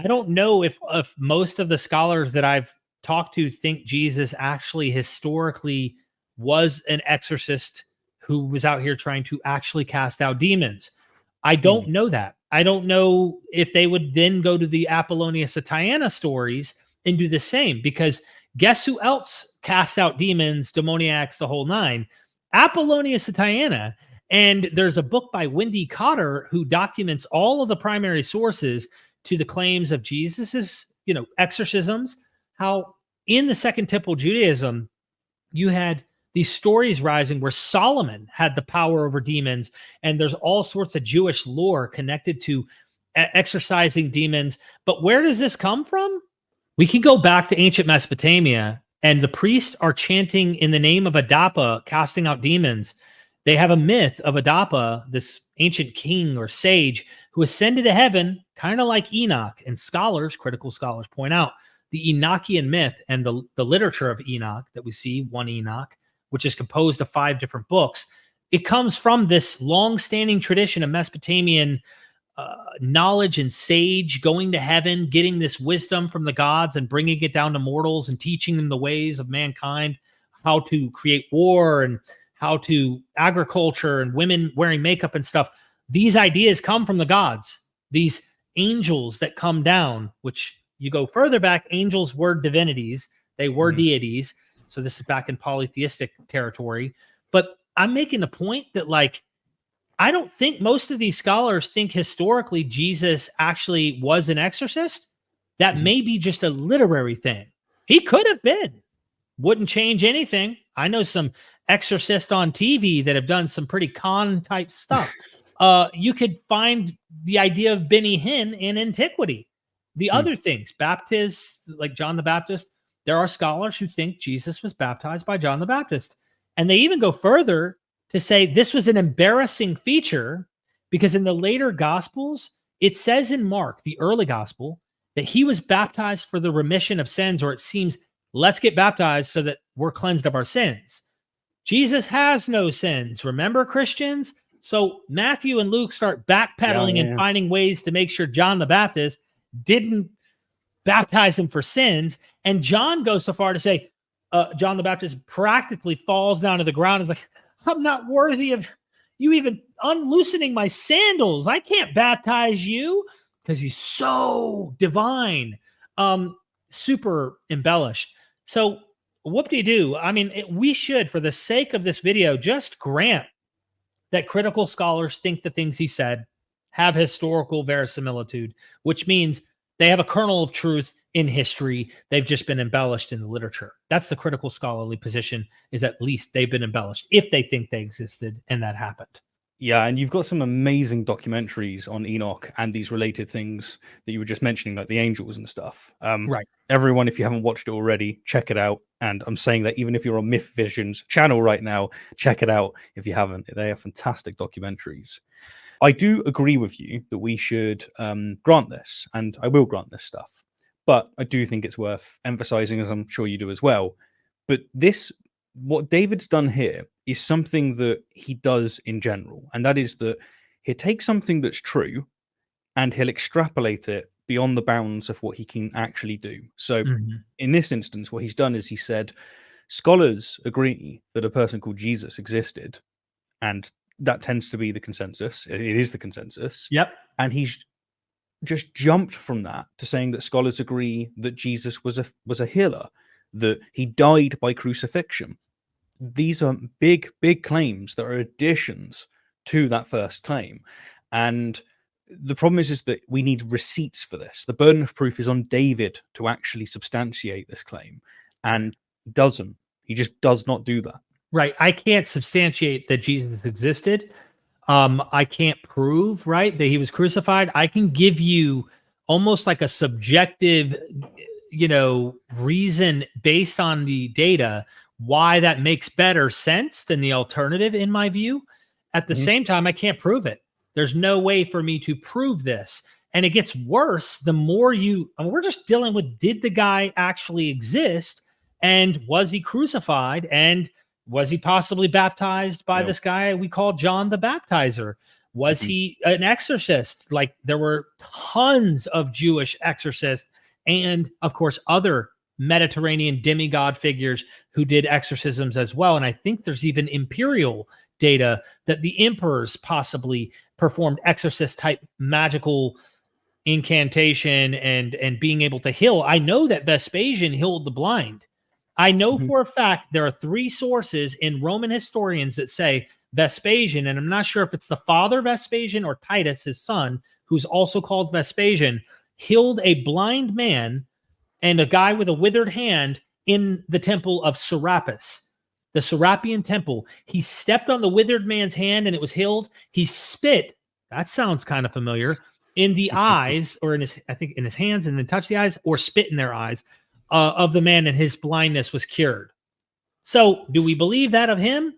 I don't know if most of the scholars that I've talked to think Jesus actually historically was an exorcist who was out here trying to actually cast out demons. I don't know that. I don't know if they would then go to the Apollonia Satiana stories and do the same, because guess who else casts out demons, demoniacs, the whole nine? Apollonia Satiana. And there's a book by Wendy Cotter who documents all of the primary sources to the claims of Jesus's, exorcisms, how in the Second Temple Judaism, you had these stories rising where Solomon had the power over demons, and there's all sorts of Jewish lore connected to exorcising demons. But where does this come from? We can go back to ancient Mesopotamia, and the priests are chanting in the name of Adapa, casting out demons. They have a myth of Adapa, this ancient king or sage who ascended to heaven, kind of like Enoch. And critical scholars point out the Enochian myth and the literature of Enoch that we see, one Enoch, which is composed of 5 different books. It comes from this long-standing tradition of Mesopotamian knowledge and sage going to heaven, getting this wisdom from the gods and bringing it down to mortals and teaching them the ways of mankind, how to create war and how to agriculture and women wearing makeup and stuff. These ideas come from the gods, these angels that come down, which you go further back, angels were divinities. They were deities. So this is back in polytheistic territory. But I'm making the point that, I don't think most of these scholars think historically Jesus actually was an exorcist. That may be just a literary thing. He could have been. Wouldn't change anything. I know some exorcists on TV that have done some pretty con type stuff. You could find the idea of Benny Hinn in Antiquity. The other things, Baptists like John the Baptist, there are scholars who think Jesus was baptized by John the Baptist. And they even go further to say this was an embarrassing feature because in the later Gospels, it says in Mark, the early Gospel, that he was baptized for the remission of sins, or it seems, let's get baptized so that we're cleansed of our sins. Jesus has no sins. Remember, Christians? So Matthew and Luke start backpedaling and finding ways to make sure John the Baptist didn't baptize him for sins. And John goes so far to say, John the Baptist practically falls down to the ground. Is like, I'm not worthy of you even unloosening my sandals. I can't baptize you, because he's so divine, super embellished. So whoop-de-doo. I mean, we should, for the sake of this video, just grant that critical scholars think the things he said have historical verisimilitude, which means they have a kernel of truth in history. They've just been embellished in the literature. That's the critical scholarly position, is at least they've been embellished if they think they existed and that happened. Yeah, and you've got some amazing documentaries on Enoch and these related things that you were just mentioning, like the angels and stuff. Right. Everyone, if you haven't watched it already, check it out. And I'm saying that even if you're on Myth Vision's channel right now, check it out if you haven't. They are fantastic documentaries. I do agree with you that we should grant this, and I will grant this stuff. But I do think it's worth emphasizing, as I'm sure you do as well. But what David's done here is something that he does in general, and that is that he'll take something that's true and he'll extrapolate it beyond the bounds of what he can actually do. So in this instance, what he's done is he said, scholars agree that a person called Jesus existed, and that tends to be the consensus. It is the consensus. Yep. And he's just jumped from that to saying that scholars agree that Jesus was a healer, that he died by crucifixion. These are big, big claims that are additions to that first claim. And the problem is that we need receipts for this. The burden of proof is on David to actually substantiate this claim. And he doesn't. He just does not do that. Right. I can't substantiate that Jesus existed. I can't prove, right, that he was crucified. I can give you almost like a subjective, reason based on the data why that makes better sense than the alternative, in my view. At the same time, I can't prove it. There's no way for me to prove this. And it gets worse the more we're just dealing with, did the guy actually exist? And was he crucified? And was he possibly baptized by this guy we call John the Baptizer? Was he an exorcist? Like, there were tons of Jewish exorcists and, of course, other Mediterranean demigod figures who did exorcisms as well. And I think there's even imperial data that the emperors possibly performed exorcist type magical incantation and being able to heal. I know that Vespasian healed the blind. I know for a fact there are 3 sources in Roman historians that say Vespasian, and I'm not sure if it's the father Vespasian or Titus, his son, who's also called Vespasian, healed a blind man and a guy with a withered hand in the temple of Serapis, the Serapian temple. He stepped on the withered man's hand and it was healed. He spit, that sounds kind of familiar, in the eyes, or in his, I think in his hands, and then touched the eyes, or spit in their eyes of the man, and his blindness was cured. So do we believe that of him?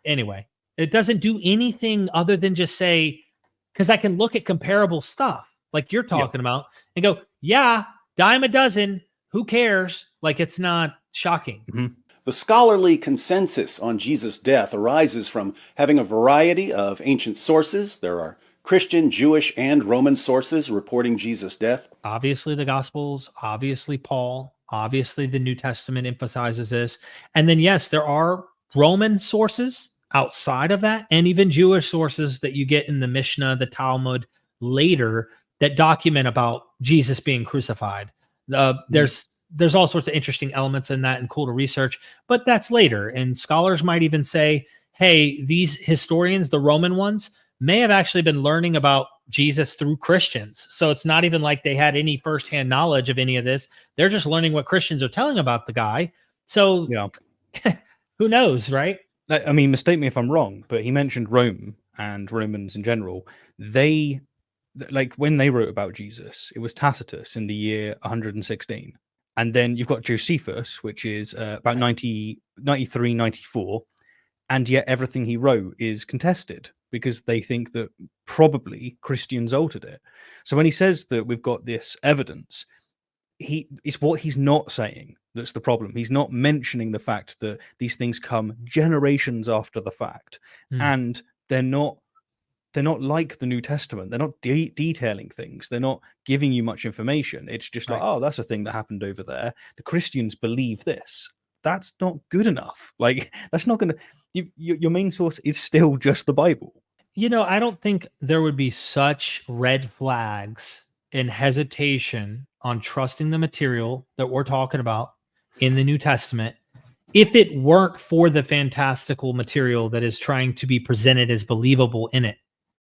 Anyway, it doesn't do anything other than just say, because I can look at comparable stuff like you're talking about and go, yeah, dime a dozen, who cares? Like, it's not shocking. The scholarly consensus on Jesus' death arises from having a variety of ancient sources. There are Christian, Jewish, and Roman sources reporting Jesus' death. Obviously, the Gospels, obviously, Paul, obviously, the New Testament emphasizes this. And then, yes, there are Roman sources outside of that, and even Jewish sources that you get in the Mishnah, the Talmud later that document about Jesus being crucified. There's all sorts of interesting elements in that and cool to research, but that's later. And scholars might even say, hey, these historians, the Roman ones, may have actually been learning about Jesus through Christians. So it's not even like they had any firsthand knowledge of any of this. They're just learning what Christians are telling about the guy. So who knows, right? I mean, mistake me if I'm wrong, but he mentioned Rome and Romans in general. They, like, when they wrote about Jesus, it was Tacitus in the year 116. And then you've got Josephus, which is about 93, 94. And yet everything he wrote is contested because they think that probably Christians altered it. So when he says that we've got this evidence, it's what he's not saying that's the problem. He's not mentioning the fact that these things come generations after the fact, and they're not like the New Testament. They're not detailing things. They're not giving you much information. It's just like, oh, that's a thing that happened over there. The Christians believe this. That's not good enough. Like, that's not going to... Your main source is still just the Bible. You know, I don't think there would be such red flags and hesitation on trusting the material that we're talking about in the New Testament if it weren't for the fantastical material that is trying to be presented as believable in it.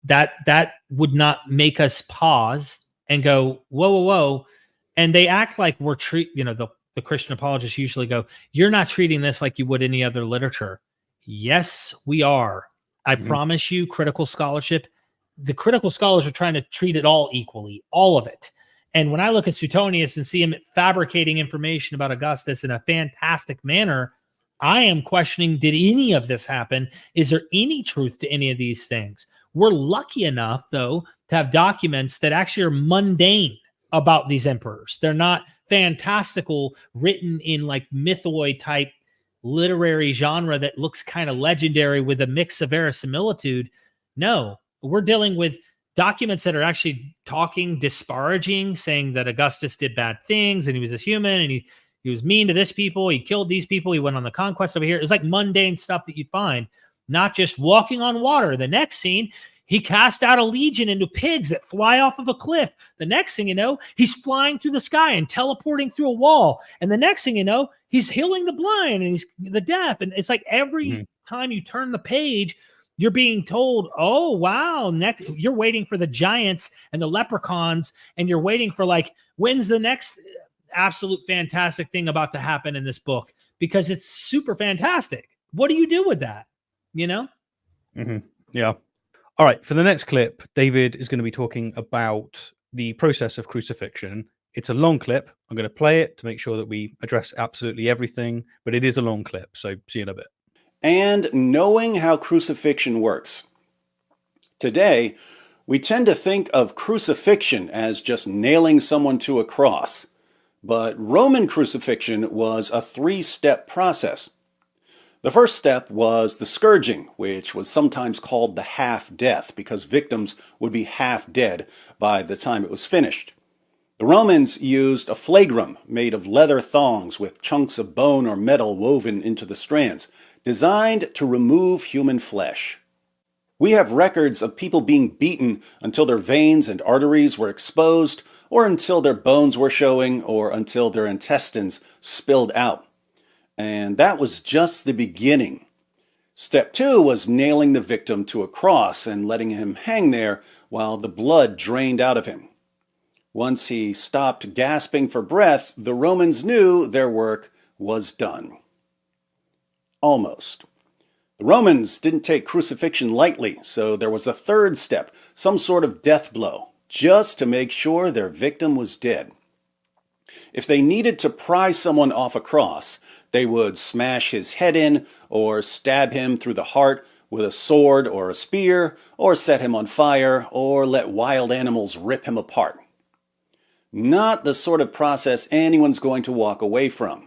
That would not make us pause and go, whoa. And they act like we're the Christian apologists usually go, you're not treating this like you would any other literature. Yes, we are. I promise you, critical scholarship, the critical scholars are trying to treat it all equally, all of it. And when I look at Suetonius and see him fabricating information about Augustus in a fantastic manner, I am questioning, did any of this happen? Is there any truth to any of these things? We're lucky enough, though, to have documents that actually are mundane about these emperors. They're not fantastical, written in like mythoid type literary genre that looks kind of legendary with a mix of verisimilitude. No, we're dealing with documents that are actually talking, disparaging, saying that Augustus did bad things and he was this human and he was mean to this people. He killed these people. He went on the conquest over here. It's like mundane stuff that you find, not just walking on water. The next scene, he cast out a legion into pigs that fly off of a cliff. The next thing you know, he's flying through the sky and teleporting through a wall. And the next thing you know, he's healing the blind and he's the deaf. And it's like every time you turn the page, you're being told, oh, wow, next you're waiting for the giants and the leprechauns. And you're waiting for like, when's the next absolute fantastic thing about to happen in this book? Because it's super fantastic. What do you do with that? You know? Yeah. All right, for the next clip, David is going to be talking about the process of crucifixion. It's a long clip. I'm going to play it to make sure that we address absolutely everything, but it is a long clip, so see you in a bit. And knowing how crucifixion works. Today, we tend to think of crucifixion as just nailing someone to a cross, but Roman crucifixion was a 3-step process. The first step was the scourging, which was sometimes called the half-death because victims would be half dead by the time it was finished. The Romans used a flagrum made of leather thongs with chunks of bone or metal woven into the strands, designed to remove human flesh. We have records of people being beaten until their veins and arteries were exposed, or until their bones were showing, or until their intestines spilled out. And that was just the beginning. Step 2 was nailing the victim to a cross and letting him hang there while the blood drained out of him. Once he stopped gasping for breath, the Romans knew their work was done. Almost. The Romans didn't take crucifixion lightly, so there was a third step, some sort of death blow, just to make sure their victim was dead. If they needed to pry someone off a cross, they would smash his head in, or stab him through the heart with a sword or a spear, or set him on fire, or let wild animals rip him apart. Not the sort of process anyone's going to walk away from.